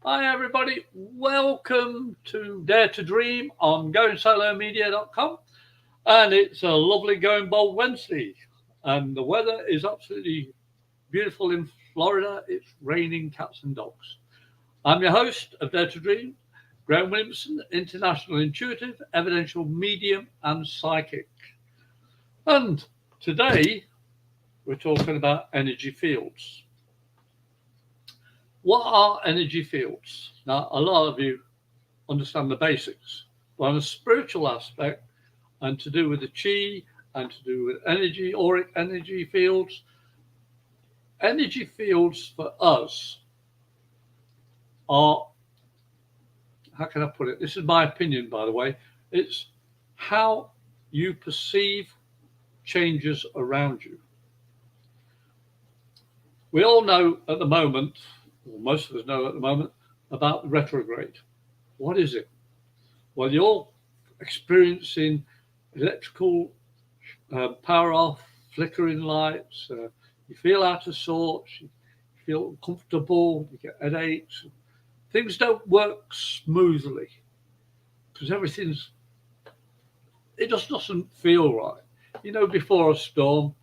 Hi, everybody. Welcome to Dare to Dream on goingsolomedia.com. And it's a lovely Going Bold Wednesday. And the weather is absolutely beautiful in Florida. It's raining cats and dogs. I'm your host of Dare to Dream, Graham Williamson, international intuitive, evidential medium, and psychic. And today we're talking about energy fields. What are energy fields? Now, a lot of you understand the basics, but on a spiritual aspect and to do with the chi and to do with energy, auric energy fields for us are, how can I put it? This is my opinion, by the way. It's how you perceive changes around you. We all know at the moment, or most of us know at the moment, about the retrograde. What is it? Well, you're experiencing electrical power off, flickering lights, you feel out of sorts, you feel uncomfortable, you get headaches. Things don't work smoothly because it just doesn't feel right. You know, before a storm,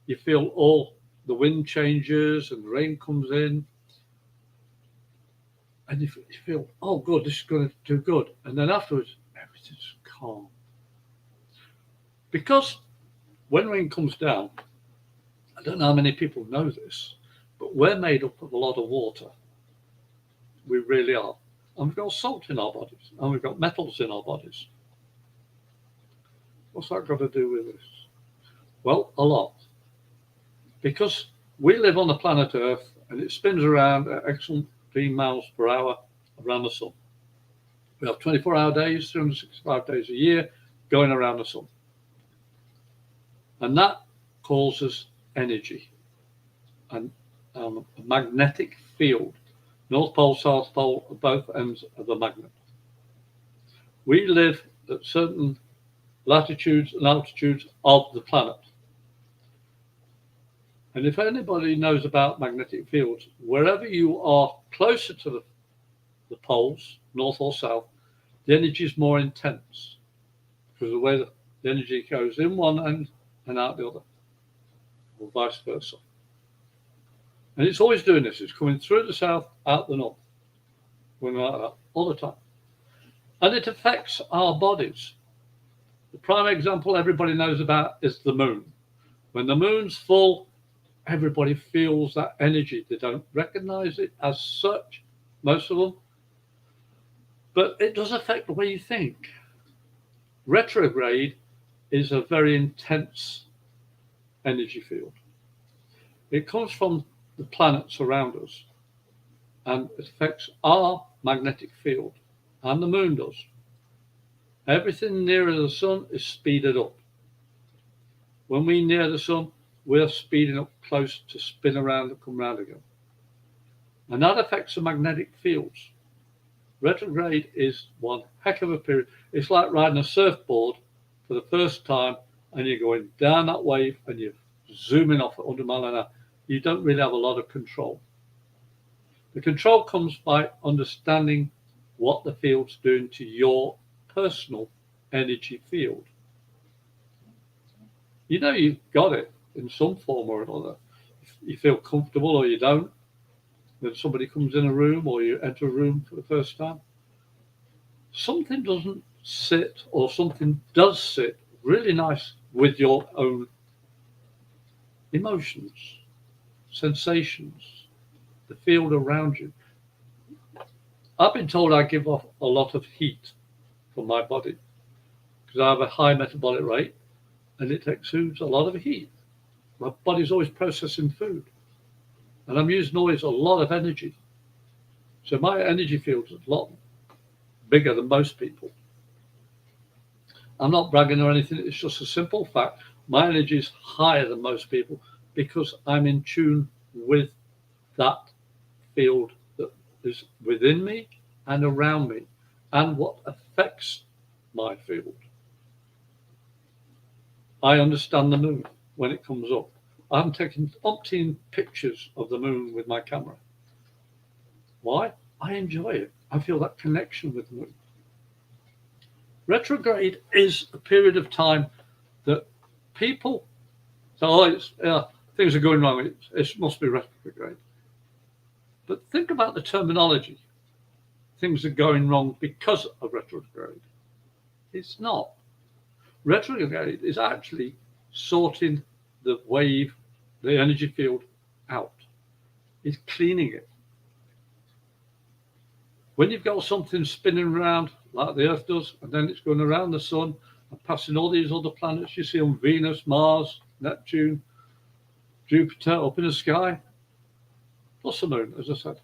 you feel all the wind changes and the rain comes in, and you feel, oh, good, this is going to do good. And then afterwards, everything's calm. Because when rain comes down, I don't know how many people know this, but we're made up of a lot of water. We really are. And we've got salt in our bodies, and we've got metals in our bodies. What's that got to do with this? Well, a lot. Because we live on the planet Earth, and it spins around at excellent 3 miles per hour around the sun. We have 24-hour days, 365 days a year going around the sun. And that causes energy and a magnetic field. North Pole, South Pole are both ends of the magnet. We live at certain latitudes and altitudes of the planet. And if anybody knows about magnetic fields, wherever you are closer to the poles, north or south, the energy is more intense because of the way the energy goes in one end and out the other, or vice versa. And it's always doing this. It's coming through the south, out the north, going like that all the time. And it affects our bodies. The prime example everybody knows about is the moon. When the moon's full, everybody feels that energy. They don't recognize it as such, most of them, but it does affect the way you think. Retrograde is a very intense energy field. It comes from the planets around us, and it affects our magnetic field, and the moon does. Everything nearer the sun is speeded up. When we near the sun, we're speeding up close to spin around and come round again. And that affects the magnetic fields. Retrograde is one heck of a period. It's like riding a surfboard for the first time and you're going down that wave and you're zooming off at 100 miles an hour. You don't really have a lot of control. The control comes by understanding what the field's doing to your personal energy field. You know you've got it in some form or another. You feel comfortable or you don't. When somebody comes in a room or you enter a room for the first time, something doesn't sit or something does sit really nice with your own emotions, sensations, the field around you. I've been told I give off a lot of heat from my body because I have a high metabolic rate and it exudes a lot of heat. My body's always processing food. And I'm using always a lot of energy. So my energy field is a lot bigger than most people. I'm not bragging or anything. It's just a simple fact. My energy is higher than most people because I'm in tune with that field that is within me and around me and what affects my field. I understand the moon when it comes up. I'm taking umpteen pictures of the moon with my camera. Why? I enjoy it. I feel that connection with the moon. Retrograde is a period of time that people say, oh, things are going wrong. It must be retrograde. But think about the terminology. Things are going wrong because of retrograde. It's not. Retrograde is actually sorting the wave, the energy field out. It's cleaning it. When you've got something spinning around like the Earth does, and then it's going around the sun and passing all these other planets you see on Venus, Mars, Neptune, Jupiter up in the sky, plus the moon, as I said,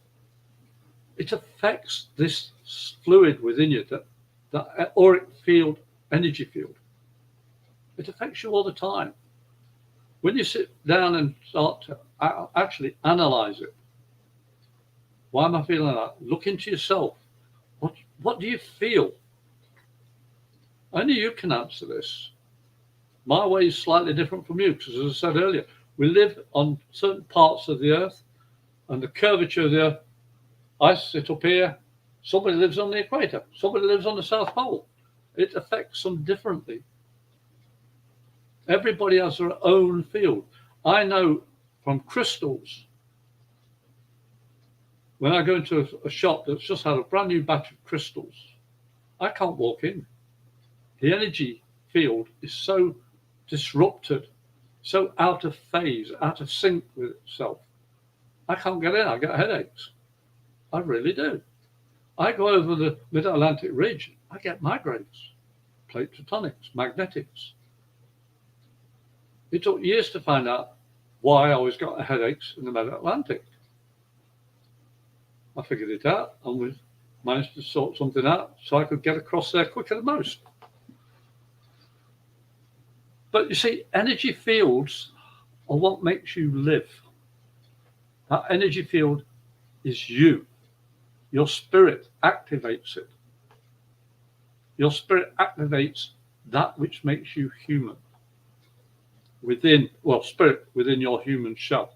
it affects this fluid within you, that auric field, energy field. It affects you all the time. When you sit down and start to actually analyze it, why am I feeling that? Look into yourself. What do you feel? Only you can answer this. My way is slightly different from you because, as I said earlier, we live on certain parts of the Earth and the curvature of the Earth. I sit up here. Somebody lives on the equator. Somebody lives on the South Pole. It affects them differently. Everybody has their own field. I know from crystals, when I go into a shop that's just had a brand new batch of crystals, I can't walk in. The energy field is so disrupted, so out of phase, out of sync with itself. I can't get in. I get headaches. I really do. I go over the Mid-Atlantic ridge. I get migraines, plate tectonics, magnetics. It took years to find out why I always got headaches in the Mid-Atlantic. I figured it out and we managed to sort something out so I could get across there quicker than most. But you see, energy fields are what makes you live. That energy field is you. Your spirit activates it. Your spirit activates that which makes you human. Spirit within your human shell.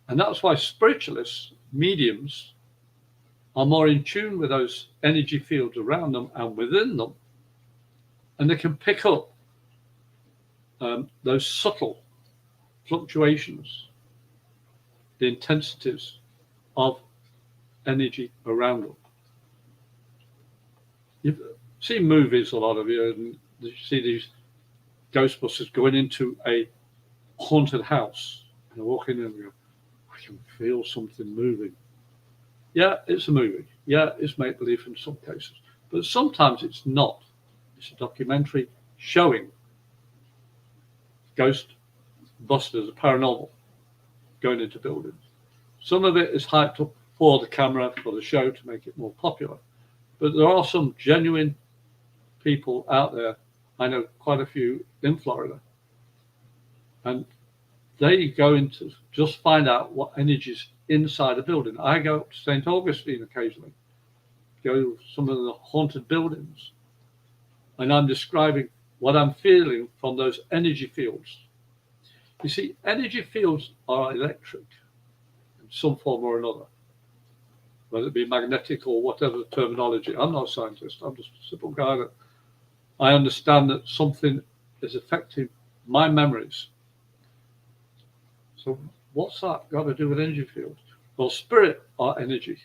And that's why spiritualists, mediums, are more in tune with those energy fields around them and within them. And they can pick up those subtle fluctuations, the intensities of energy around them. You've seen movies, a lot of you, and you see these Ghostbusters going into a haunted house and walking in and go, I can feel something moving. Yeah, it's a movie. Yeah, it's make-believe in some cases. But sometimes it's not. It's a documentary showing Ghostbusters, paranormal, going into buildings. Some of it is hyped up for the camera, for the show, to make it more popular. But there are some genuine people out there. I know quite a few in Florida. And they go into just find out what energy's inside a building. I go up to St. Augustine occasionally, go to some of the haunted buildings, and I'm describing what I'm feeling from those energy fields. You see, energy fields are electric in some form or another, whether it be magnetic or whatever the terminology. I'm not a scientist. I'm just a simple guy that I understand that something is affecting my memories. So what's that got to do with energy fields? Well, spirit are energy.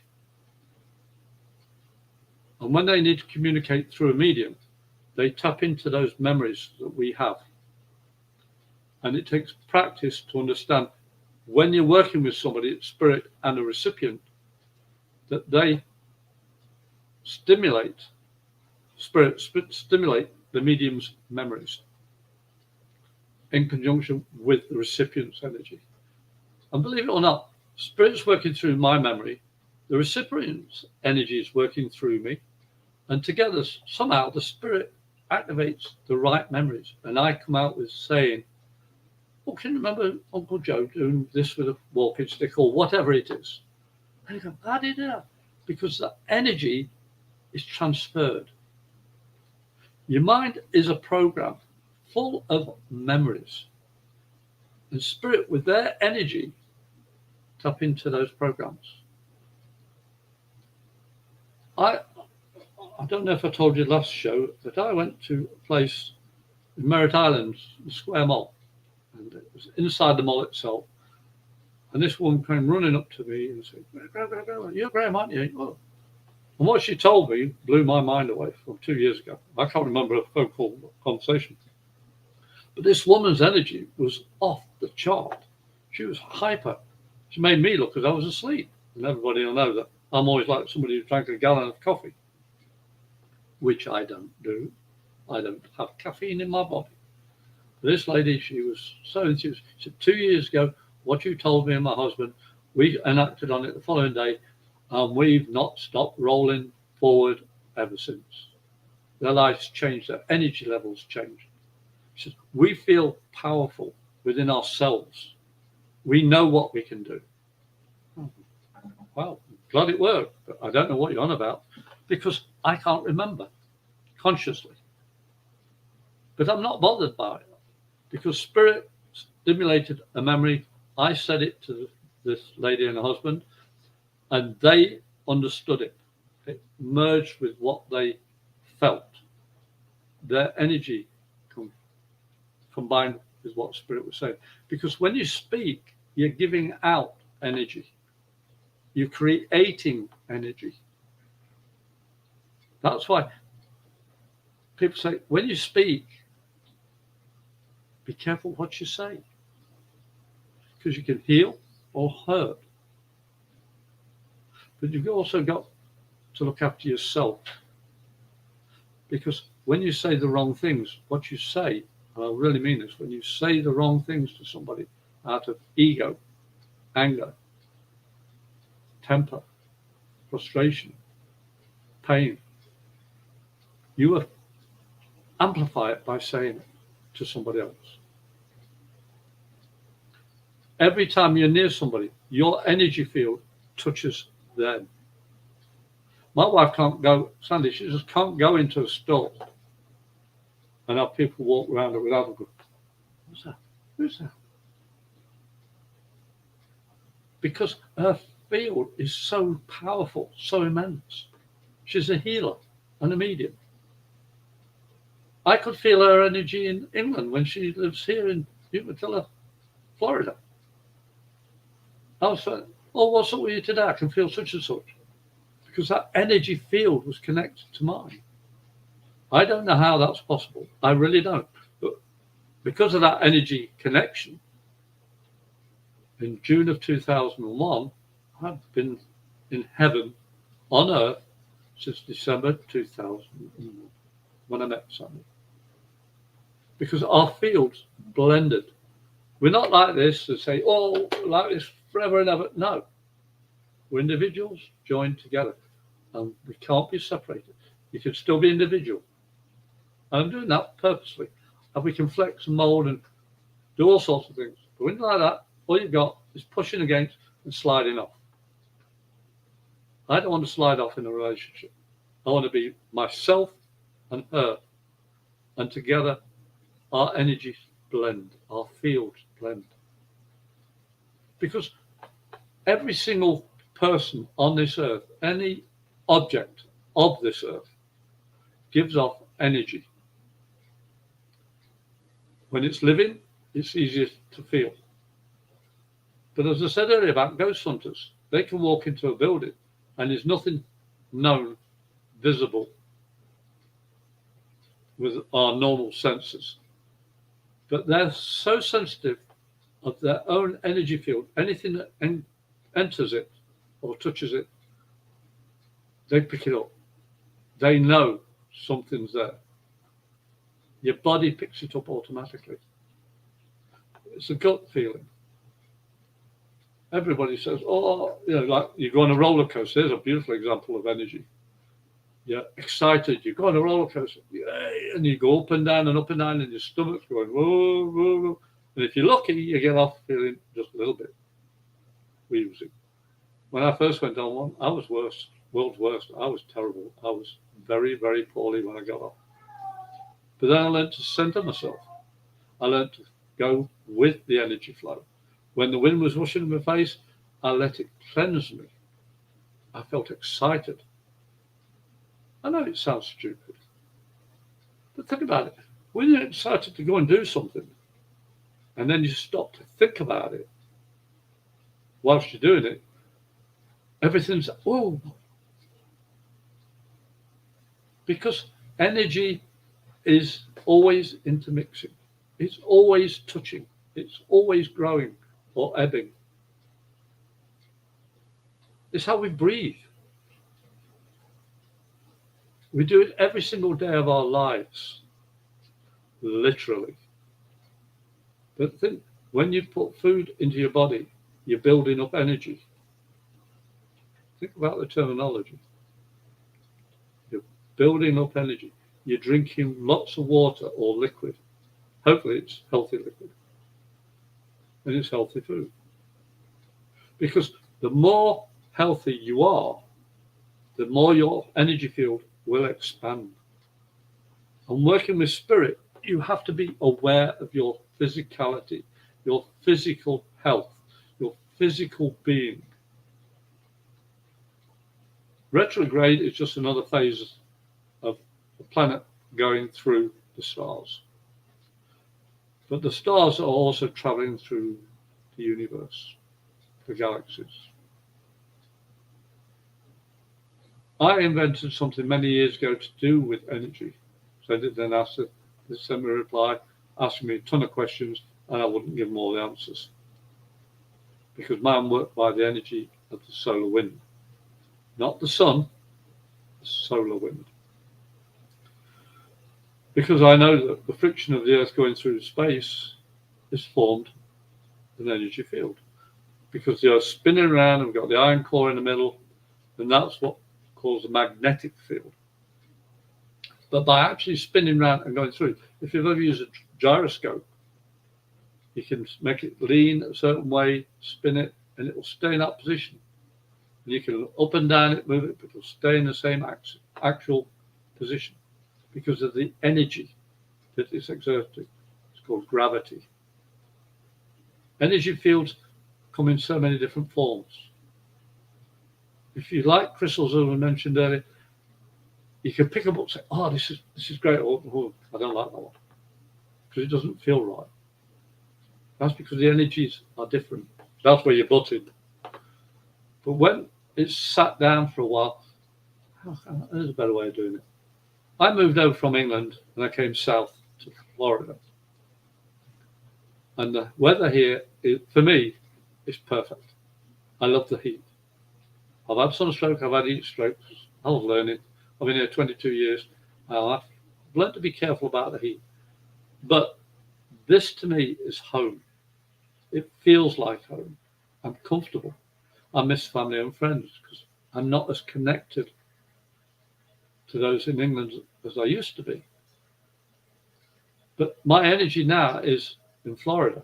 And when they need to communicate through a medium, they tap into those memories that we have. And it takes practice to understand when you're working with somebody, it's spirit and a recipient, that they stimulate the medium's memories in conjunction with the recipient's energy. And believe it or not, spirit's working through my memory, the recipient's energy is working through me, and together somehow the spirit activates the right memories. And I come out with saying, oh, can you remember Uncle Joe doing this with a walking stick or whatever it is? And you go, how did you do that? Because the energy is transferred. Your mind is a program full of memories. And spirit, with their energy, tap into those programs. I don't know if I told you last show, but I went to a place in Merritt Island, the Square Mall, and it was inside the mall itself. And this woman came running up to me and said, "You're Graham, aren't you?" Oh. And what she told me blew my mind away from 2 years ago. I can't remember a phone call conversation. But this woman's energy was off the chart. She was hyper. She made me look as I was asleep. And everybody will know that I'm always like somebody who drank a gallon of coffee, which I don't do. I don't have caffeine in my body. But this lady, she was so enthused. She said, 2 years ago, what you told me and my husband, we enacted on it the following day, and we've not stopped rolling forward ever since. Their lives changed, their energy levels changed. She says, we feel powerful within ourselves. We know what we can do. Well, glad it worked, but I don't know what you're on about because I can't remember consciously. But I'm not bothered by it because spirit stimulated a memory. I said it to this lady and her husband, and they understood it. It merged with what they felt. Their energy combined with what spirit was saying. Because when you speak, you're giving out energy. You're creating energy. That's why people say, when you speak, be careful what you say. Because you can heal or hurt. But you've also got to look after yourself. Because when you say the wrong things, what you say, and I really mean this, when you say the wrong things to somebody out of ego, anger, temper, frustration, pain, you will amplify it by saying it to somebody else. Every time you're near somebody, your energy field touches them. My wife can't go, Sandy, she just can't go into a store and have people walk around her without a go, what's that? Who's that? Because her field is so powerful, so immense. She's a healer and a medium. I could feel her energy in England when she lives here in Umatilla, Florida. I was like, oh, what's up with you today? I can feel such and such. Because that energy field was connected to mine. I don't know how that's possible. I really don't. But because of that energy connection, in June of 2001, I've been in heaven on earth since December 2001 when I met Sandy. Because our fields blended. We're not like this to say, oh, like this forever and ever. No. We're individuals joined together. And we can't be separated. You can still be individual. And I'm doing that purposely. And we can flex and mold and do all sorts of things. But when you're like that, all you've got is pushing against and sliding off. I don't want to slide off in a relationship. I want to be myself and her. And together, our energies blend, our fields blend. Because every single person on this earth, any object of this earth, gives off energy. When it's living, it's easier to feel. But as I said earlier about ghost hunters, they can walk into a building and there's nothing known, visible with our normal senses. But they're so sensitive of their own energy field, anything that enters it or touches it, they pick it up. They know something's there. Your body picks it up automatically. It's a gut feeling. Everybody says, oh, like you go on a roller coaster. There's a beautiful example of energy. You're excited. You go on a roller coaster, yay, and you go up and down, and your stomach's going, whoa, whoa, whoa. And if you're lucky, you get off feeling just a little bit wheezy. When I first went on one, I was worse, world's worst. I was terrible. I was very, very poorly when I got off. But then I learned to center myself. I learned to go with the energy flow. When the wind was rushing in my face, I let it cleanse me. I felt excited. I know it sounds stupid, but think about it. When you're excited to go and do something, and then you stop to think about it whilst you're doing it, everything's, oh, because energy is always intermixing. It's always touching. It's always growing or ebbing. It's how we breathe. We do it every single day of our lives, literally. But think, when you put food into your body, you're building up energy. Think about the terminology. You're building up energy. You're drinking lots of water or liquid. Hopefully it's healthy liquid. And it's healthy food. Because the more healthy you are, the more your energy field will expand. And working with spirit, you have to be aware of your physicality, your physical health, your physical being. Retrograde is just another phase of the planet going through the stars. But the stars are also traveling through the universe, the galaxies. I invented something many years ago to do with energy. So I did then ask it, they sent me a reply, asking me a ton of questions, and I wouldn't give them all the answers. Because mine worked by the energy of the solar wind. Not the sun, the solar wind. Because I know that the friction of the Earth going through space is formed an energy field. Because the Earth's spinning around and we've got the iron core in the middle, and that's what called the magnetic field. But by actually spinning around and going through, if you've ever used a gyroscope, you can make it lean a certain way, spin it, and it will stay in that position. And you can up and down it, move it, but it will stay in the same actual position because of the energy that it's exerting. It's called gravity. Energy fields come in so many different forms. If you like crystals, as I mentioned earlier, you can pick a book and say, oh, this is great, or I don't like that one, because it doesn't feel right. That's because the energies are different. That's where you're butted. But when it's sat down for a while, there's a better way of doing it. I moved over from England and I came south to Florida. And the weather here, for me, is perfect. I love the heat. I've had sunstroke, I've had heat strokes. I was learning. I've been here 22 years. I've learned to be careful about the heat. But this to me is home. It feels like home. I'm comfortable. I miss family and friends because I'm not as connected to those in England as I used to be. But my energy now is in Florida.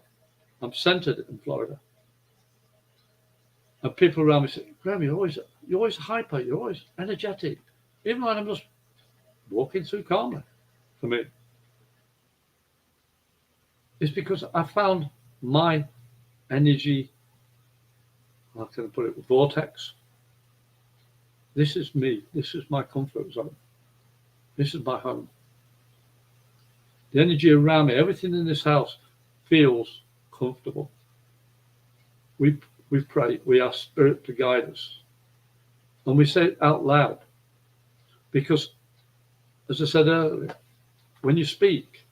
I'm centered in Florida. And people around me say, Graham, you're always hyper, you're always energetic. Even when I'm just walking through calmly, for me. It's because I found my energy, how can I put it, vortex. This is me. This is my comfort zone. This is my home. The energy around me, everything in this house feels comfortable. We pray, we ask spirit to guide us. And we say it out loud. Because, as I said earlier, when you speak,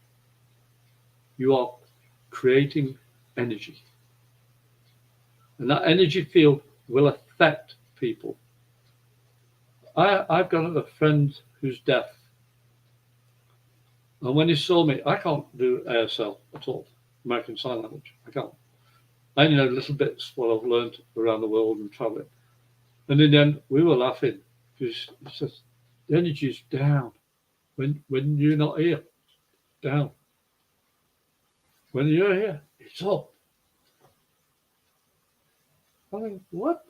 you are creating energy. And that energy field will affect people. I've got a friend who's deaf. And when he saw me, I can't do ASL at all, American Sign Language. I can't. I only know little bits what I've learned around the world and traveling. And in the end, we were laughing because he says, the energy is down. When you're not here, down. When you're here, it's up. I mean, what?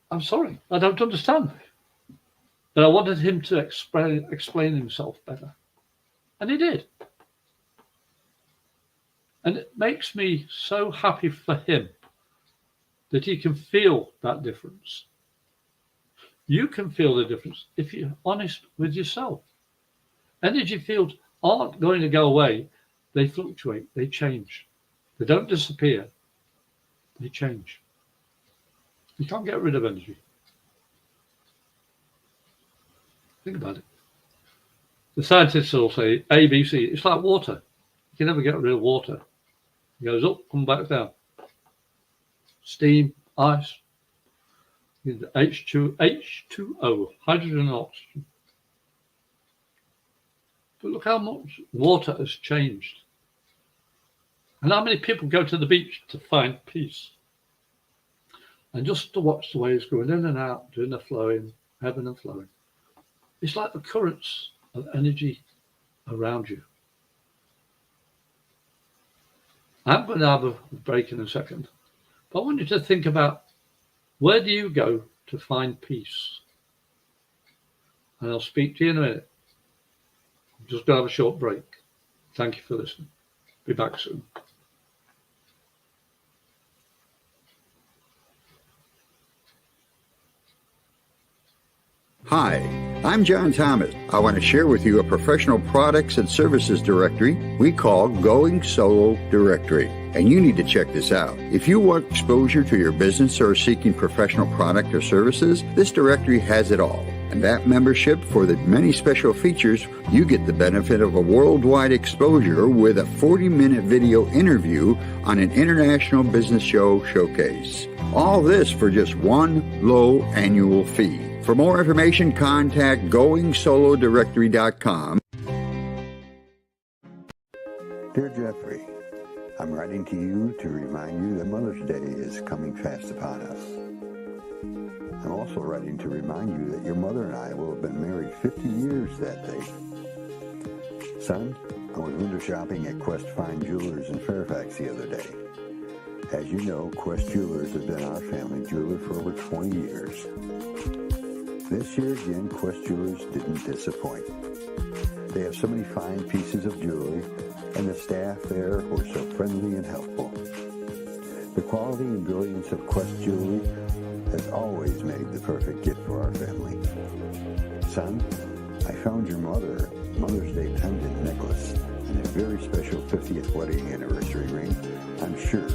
I'm sorry, I don't understand. But I wanted him to explain himself better. And he did. And it makes me so happy for him that he can feel that difference. You can feel the difference if you're honest with yourself. Energy fields aren't going to go away. They fluctuate. They change. They don't disappear. They change. You can't get rid of energy. Think about it. The scientists will say ABC. It's like water. You can never get rid of water. It goes up, comes back down. Steam, ice, H2O, hydrogen and oxygen. But look how much water has changed. And how many people go to the beach to find peace? And just to watch the waves going in and out, doing the flowing, ebbing and flowing. It's like the currents of energy around you. I'm going to have a break in a second. But I want you to think about, where do you go to find peace? And I'll speak to you in a minute. I'm just going to have a short break. Thank you for listening. Be back soon. Hi, I'm John Thomas. I want to share with you a professional products and services directory we call Going Solo Directory. And you need to check this out. If you want exposure to your business or are seeking professional product or services, this directory has it all. And that membership, for the many special features, you get the benefit of a worldwide exposure with a 40-minute video interview on an international business show showcase. All this for just one low annual fee. For more information, contact GoingSoloDirectory.com. Dear Jeffrey, I'm writing to you to remind you that Mother's Day is coming fast upon us. I'm also writing to remind you that your mother and I will have been married 50 years that day. Son, I was window shopping at Quest Fine Jewelers in Fairfax the other day. As you know, Quest Jewelers has been our family jeweler for over 20 years. This year again, Quest Jewelers didn't disappoint. They have so many fine pieces of jewelry, and the staff there were so friendly and helpful. The quality and brilliance of Quest Jewelry has always made the perfect gift for our family. Son, I found your mother Mother's Day pendant necklace and a very special 50th wedding anniversary ring I'm sure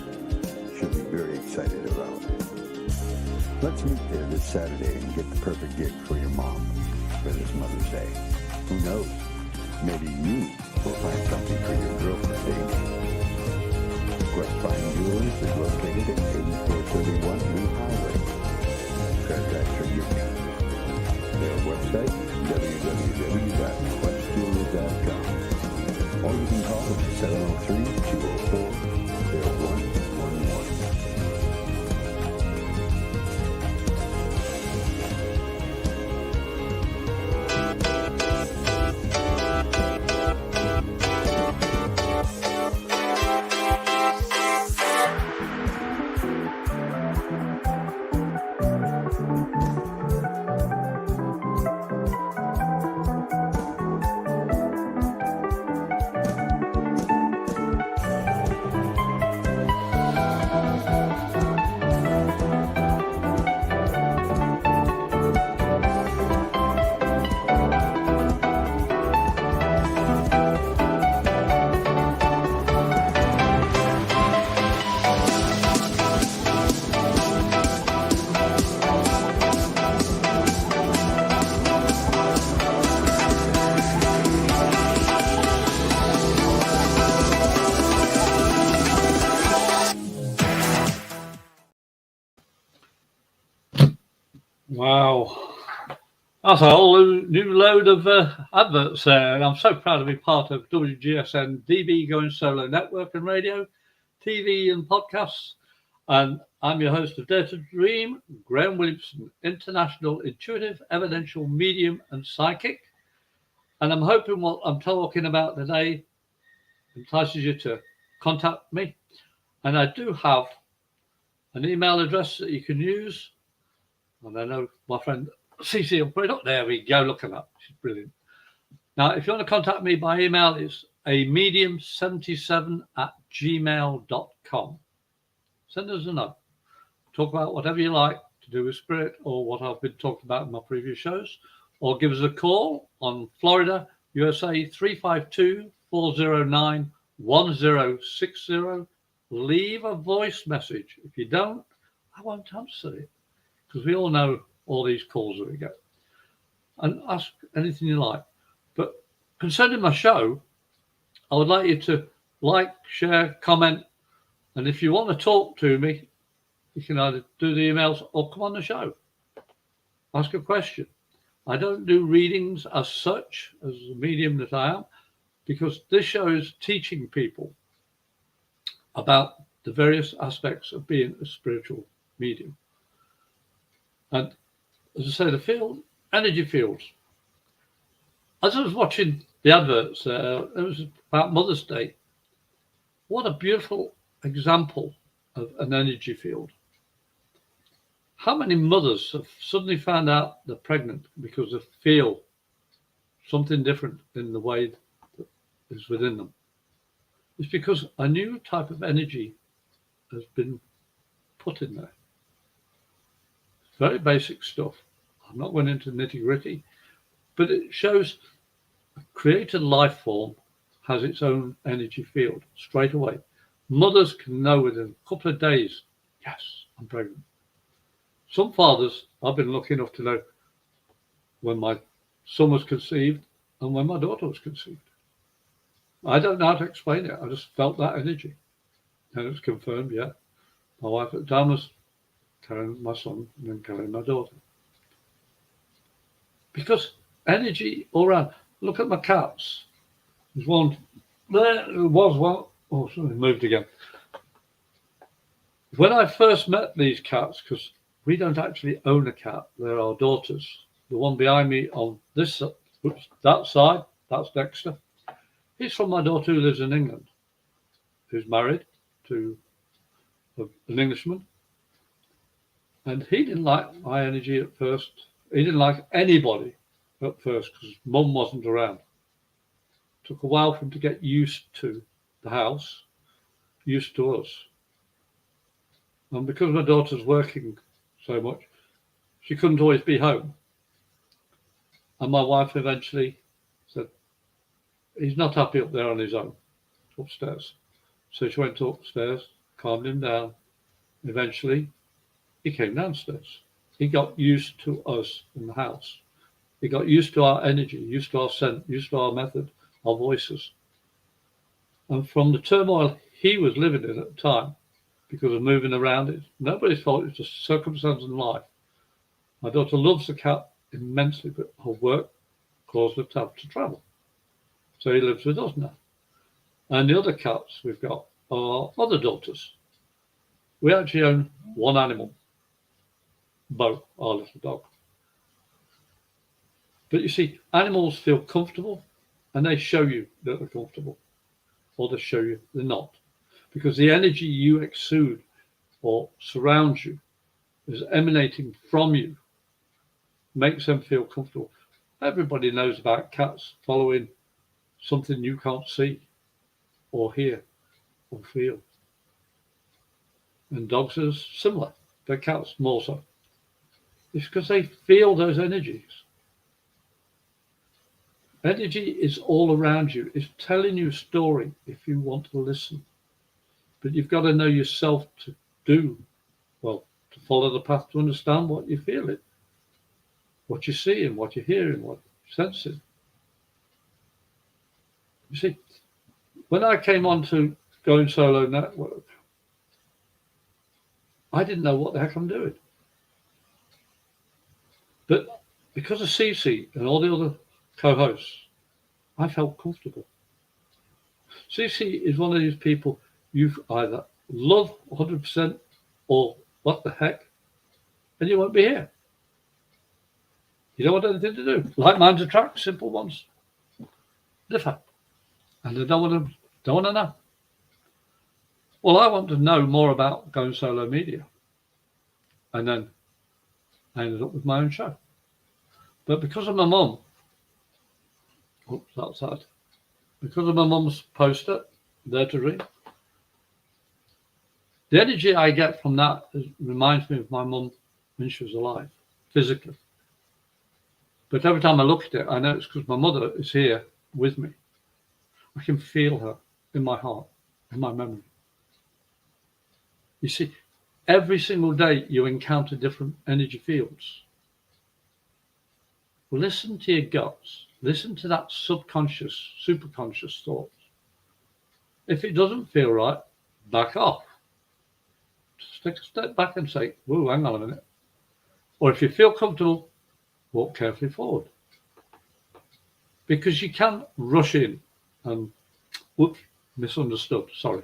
she'll be very excited about. Let's meet there this Saturday and get the perfect gift for your mom for this Mother's Day. Who knows? Maybe you will find something for your girlfriend, Dave. Quest Fine Jewelers is located at 8431 New Highway, Fairfax, Virginia. Their website, www.questjewelry.com. Or you can call them 703-204-0111. Wow. That's a whole new load of adverts there. And I'm so proud to be part of WGSN-DB Going Solo Network and Radio, TV and podcasts. And I'm your host of Dare to Dream, Graham Williamson, international intuitive, evidential medium and psychic. And I'm hoping what I'm talking about today entices you to contact me. And I do have an email address that you can use. And I know my friend Cece will put it up. There we go. Look at that. She's brilliant. Now, if you want to contact me by email, it's amedium77@gmail.com. Send us a note. Talk about whatever you like to do with spirit or what I've been talking about in my previous shows, or give us a call on Florida, USA 352-409-1060. Leave a voice message. If you don't, I won't answer it, because we all know all these calls that we get. And ask anything you like. But concerning my show, I would like you to like, share, comment, and if you want to talk to me, you can either do the emails or come on the show. Ask a question. I don't do readings as such, as a medium that I am, because this show is teaching people about the various aspects of being a spiritual medium. And as I say, the field, energy fields. As I was watching the adverts, it was about Mother's Day. What a beautiful example of an energy field. How many mothers have suddenly found out they're pregnant because they feel something different in the way that is within them? It's because a new type of energy has been put in there. Very basic stuff. I'm not going into nitty-gritty, but it shows a created life form has its own energy field straight away. Mothers can know within a couple of days, yes, I'm pregnant. Some fathers, I've been lucky enough to know when my son was conceived and when my daughter was conceived. I don't know how to explain it. I just felt that energy. And it's confirmed, yeah. My wife at the time was carrying my son and then carrying my daughter. Because energy all around. Look at my cats. There's one there, there was one. Oh, something moved again. When I first met these cats, because we don't actually own a cat, they're our daughters. The one behind me on this, that side, that's Dexter. He's from my daughter who lives in England, who's married to an Englishman. And he didn't like my energy at first. He didn't like anybody at first because Mum wasn't around. It took a while for him to get used to the house, used to us. And because my daughter's working so much, she couldn't always be home. And my wife eventually said, he's not happy up there on his own, upstairs. So she went upstairs, calmed him down. Eventually, he came downstairs. He got used to us in the house. He got used to our energy, used to our scent, used to our method, our voices. And from the turmoil he was living in at the time, because of moving around it, nobody's fault, it's just circumstance in life. My daughter loves the cat immensely, but her work caused her to have to travel. So he lives with us now. And the other cats we've got are other daughters. We actually own one animal, Bo, our little dog. But you see, animals feel comfortable and they show you that they're comfortable, or they show you they're not. Because the energy you exude or surrounds you is emanating from you, makes them feel comfortable. Everybody knows about cats following something you can't see or hear or feel. And dogs are similar, but cats more so. It's because they feel those energies. Energy is all around you. It's telling you a story if you want to listen. But you've got to know yourself to do, well, to follow the path to understand what you're feeling, what you're seeing, what you're hearing, what you're sensing. You see, when I came on to Going Solo Network, I didn't know what the heck I'm doing. But because of Cece and all the other co-hosts, I felt comfortable. Cece is one of these people you either love 100% or what the heck, and you won't be here. You don't want anything to do. Like minds attract, simple ones differ. And they don't want to know. Well, I want to know more about Going Solo Media. And then I ended up with my own show. But because of my mum, oops, that's that. Because of my mum's poster, there to read, the energy I get from that reminds me of my mum when she was alive, physically. But every time I look at it, I know it's because my mother is here with me. I can feel her in my heart, in my memory. You see, every single day you encounter different energy fields. Listen to your guts. Listen to that subconscious, superconscious thought. If it doesn't feel right, back off. Just take a step back and say, whoa, hang on a minute. Or if you feel comfortable, walk carefully forward. Because you can't rush in and, whoops, misunderstood, sorry.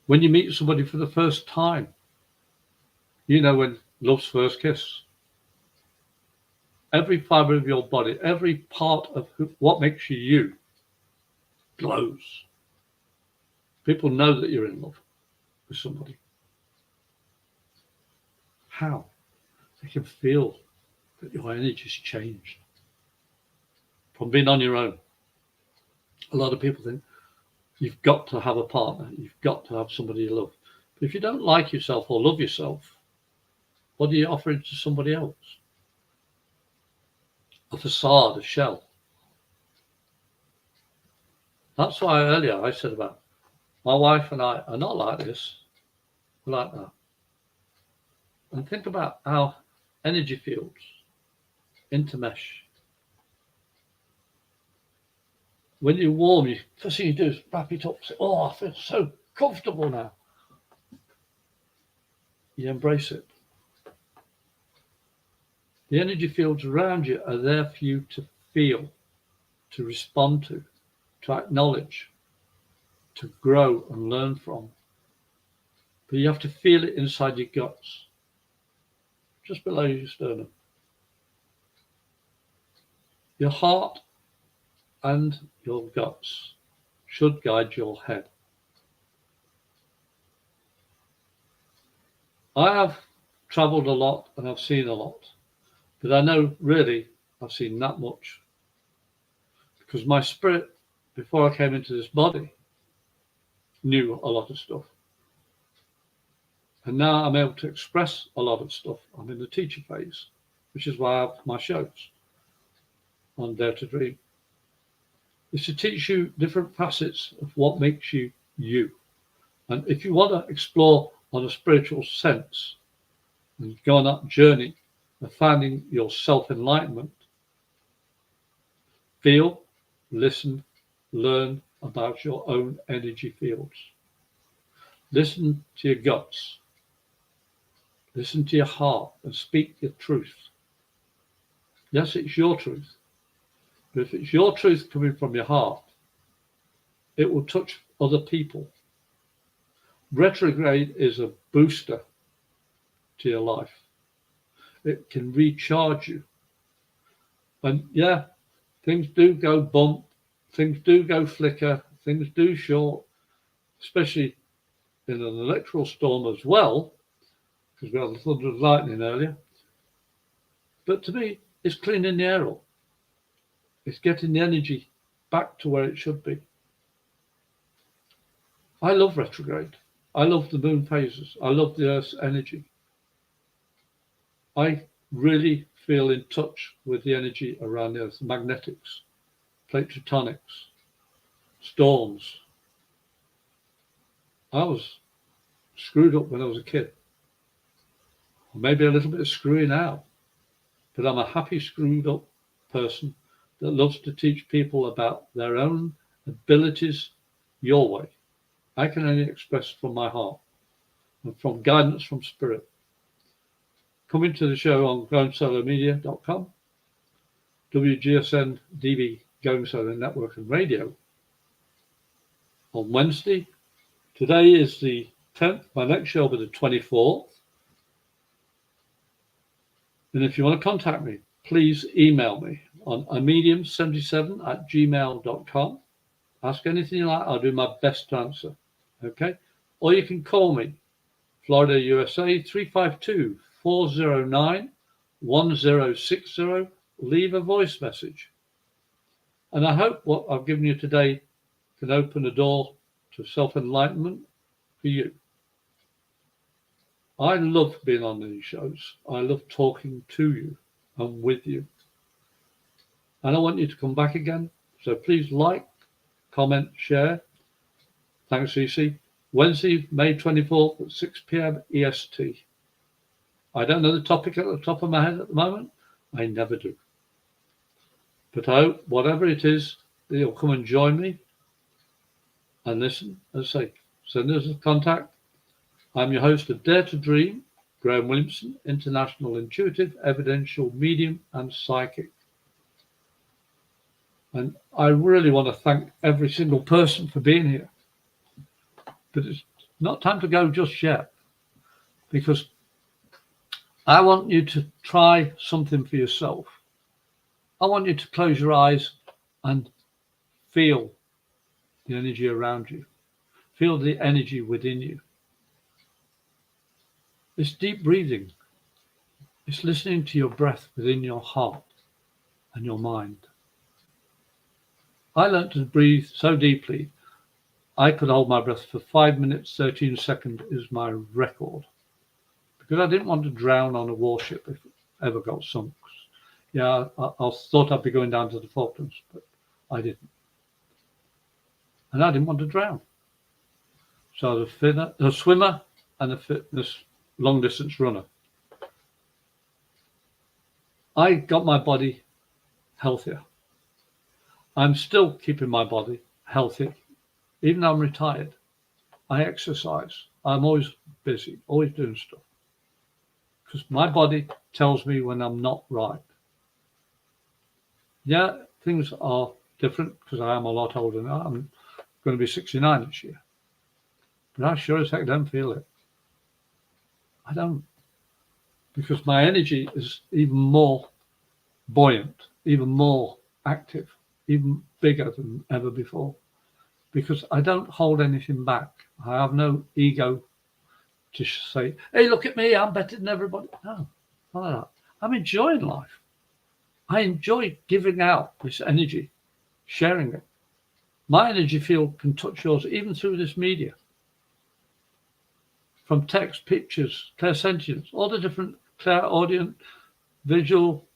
When you meet somebody for the first time, you know, when love's first kiss, every fiber of your body, every part of what makes you you glows. People know that you're in love with somebody. How? They can feel that your energy's changed from being on your own. A lot of people think you've got to have a partner, you've got to have somebody you love. But if you don't like yourself or love yourself, what are you offering to somebody else? A facade, a shell. That's why earlier I said about my wife and I are not like this, we're like that. And think about how energy fields intermesh. When you're warm, the first thing you do is wrap it up, say, oh, I feel so comfortable now. You embrace it. The energy fields around you are there for you to feel, to respond to acknowledge, to grow and learn from. But you have to feel it inside your guts, just below your sternum. Your heart and your guts should guide your head. I have traveled a lot and I've seen a lot, but I know really I've seen that much because my spirit, before I came into this body, knew a lot of stuff. And now I'm able to express a lot of stuff. I'm in the teacher phase, which is why I have my shows on Dare to Dream. It's to teach you different facets of what makes you you. And if you want to explore on a spiritual sense and go on that journey of finding your self-enlightenment, feel, listen, learn about your own energy fields. Listen to your guts. Listen to your heart and speak your truth. Yes, it's your truth. But if it's your truth coming from your heart, it will touch other people. Retrograde is a booster to your life. It can recharge you. And yeah, things do go bump, things do go flicker, things do short, especially in an electoral storm as well, because we had the thunder and lightning earlier. But to me, it's cleaning the air up. It's getting the energy back to where it should be. I love retrograde. I love the moon phases. I love the Earth's energy. I really feel in touch with the energy around the Earth, magnetics, plate tectonics, storms. I was screwed up when I was a kid. Or maybe a little bit of screwing out. But I'm a happy screwed up person that loves to teach people about their own abilities your way. I can only express from my heart and from guidance from spirit. Coming to the show on GoingSoloMedia.com, WGSN-DB, Going Solo Network and Radio on Wednesday. Today is the 10th. My next show will be the 24th. And if you want to contact me, please email me on amedium77@gmail.com. Ask anything you like. I'll do my best to answer. Okay? Or you can call me, Florida, USA, 352-409-1060. Leave a voice message. And I hope what I've given you today can open a door to self-enlightenment for you. I love being on these shows. I love talking to you and with you. And I want you to come back again. So please like, comment, share. Thanks, CC. Wednesday, May 24th at 6 p.m. EST. I don't know the topic at the top of my head at the moment. I never do. But I hope whatever it is, you'll come and join me and listen. As I say, send us a contact. I'm your host of Dare to Dream, Graham Williamson, International Intuitive, Evidential Medium and Psychic. And I really want to thank every single person for being here. But it's not time to go just yet, because I want you to try something for yourself. I want you to close your eyes and feel the energy around you. Feel the energy within you. It's deep breathing. It's listening to your breath within your heart and your mind. I learned to breathe so deeply, I could hold my breath for 5 minutes, 13 seconds is my record. Because I didn't want to drown on a warship if it ever got sunk. Yeah, I thought I'd be going down to the Falklands, but I didn't. And I didn't want to drown. So I was a swimmer and a fitness long distance runner. I got my body healthier. I'm still keeping my body healthy. Even though I'm retired, I exercise. I'm always busy, always doing stuff. Because my body tells me when I'm not right. Yeah, things are different because I am a lot older now. I'm going to be 69 this year. But I sure as heck don't feel it. I don't. Because my energy is even more buoyant, even more active, even bigger than ever before. Because I don't hold anything back. I have no ego to say, hey, look at me, I'm better than everybody. No, not like that. I'm enjoying life. I enjoy giving out this energy, sharing it. My energy field can touch yours even through this media. From text, pictures, clairsentience, all the different clairaudient, visual,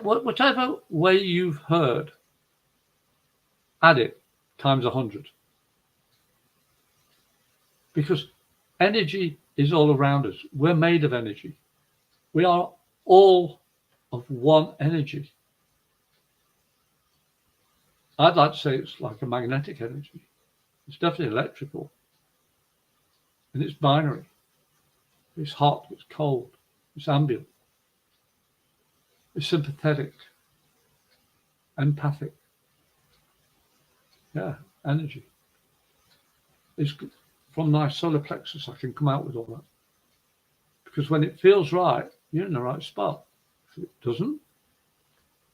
whatever way you've heard, add it times 100. Because energy is all around us. We're made of energy. We are all of one energy. I'd like to say it's like a magnetic energy. It's definitely electrical. And it's binary. It's hot, it's cold, it's ambient. It's sympathetic, empathic. Yeah, energy. It's from my solar plexus, I can come out with all that. Because when it feels right, you're in the right spot. If it doesn't,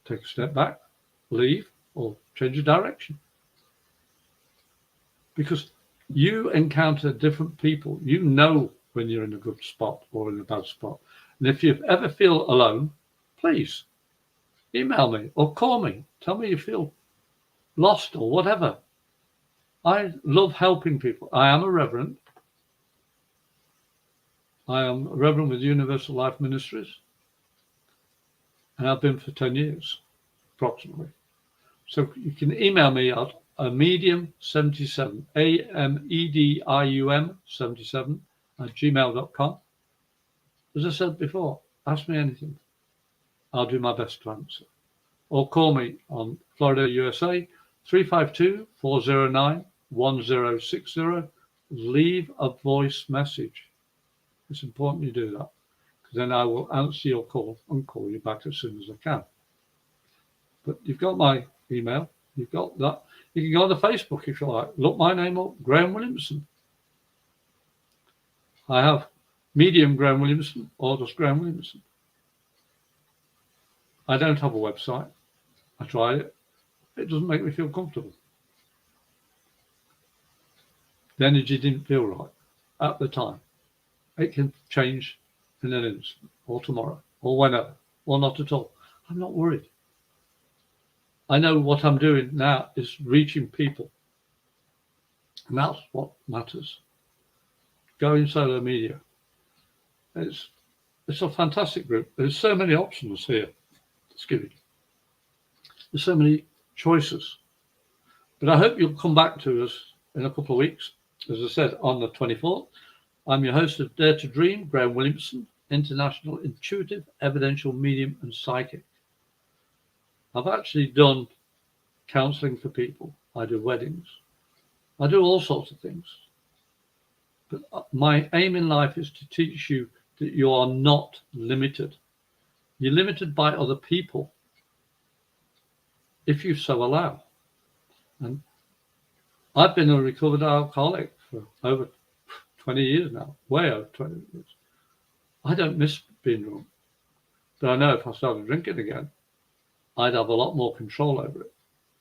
take a step back, leave, or change your direction. Because you encounter different people. You know when you're in a good spot or in a bad spot. And if you ever feel alone, please email me or call me. Tell me you feel lost or whatever. I love helping people. I am a reverend. I am a reverend with Universal Life Ministries. And I've been for 10 years, approximately. So you can email me at medium77, AMEDIUM 77 at gmail.com. As I said before, ask me anything. I'll do my best to answer. Or call me on Florida, USA, 352-409-1060. Leave a voice message. It's important you do that, because then I will answer your call and call you back as soon as I can. But you've got my email. You've got that. You can go on the Facebook if you like. Look my name up, Graham Williamson. I have medium Graham Williamson or just Graham Williamson. I don't have a website. I tried it. It doesn't make me feel comfortable. The energy didn't feel right at the time. It can change in an instant, or tomorrow, or whenever, or not at all. I'm not worried. I know what I'm doing now is reaching people. And that's what matters. Going solo media. It's a fantastic group. There's so many options here. Excuse me. There's so many choices. But I hope you'll come back to us in a couple of weeks. As I said, on the 24th, I'm your host of Dare to Dream, Graham Williamson, International Intuitive, Evidential Medium and Psychic. I've actually done counseling for people. I do weddings. I do all sorts of things. But my aim in life is to teach you that you are not limited. You're limited by other people, if you so allow. And I've been a recovered alcoholic for over 20 years now, way over 20 years. I don't miss being drunk. But I know if I started drinking again, I'd have a lot more control over it.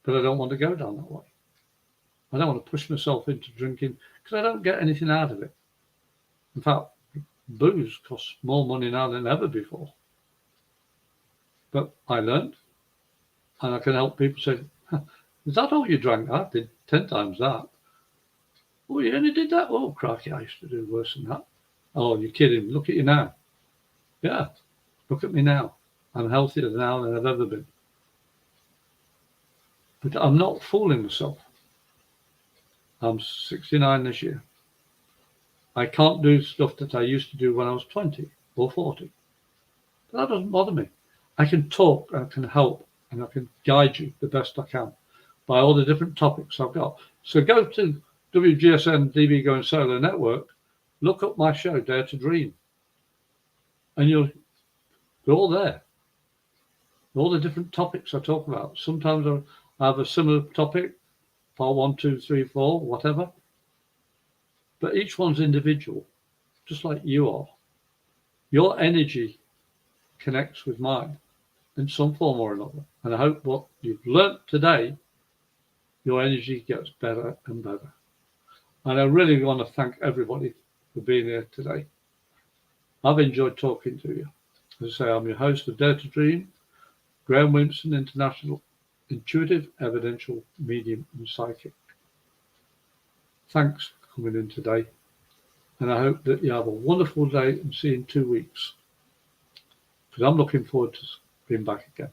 But I don't want to go down that way. I don't want to push myself into drinking because I don't get anything out of it. In fact, booze costs more money now than ever before. But I learned, and I can help people say, is that all you drank? I did 10 times that. Oh, you only did that? Oh, crikey, I used to do worse than that. Oh, you're kidding. Look at you now. Yeah, look at me now. I'm healthier now than I've ever been. But I'm not fooling myself. I'm 69 this year. I can't do stuff that I used to do when I was 20 or 40. But that doesn't bother me. I can talk, I can help, and I can guide you the best I can by all the different topics I've got. So go to WGSN-DB Going Solar Network, look up my show, Dare to Dream, and they're all there. All the different topics I talk about. Sometimes I have a similar topic, part 1, 2, 3, 4, whatever. But each one's individual, just like you are. Your energy connects with mine in some form or another. And I hope what you've learnt today, your energy gets better and better. And I really want to thank everybody for being here today. I've enjoyed talking to you. As I say, I'm your host of Dare to Dream, Graham Williamson, International Intuitive, Evidential, Medium and Psychic. Thanks for coming in today. And I hope that you have a wonderful day and see you in 2 weeks. Because I'm looking forward to being back again.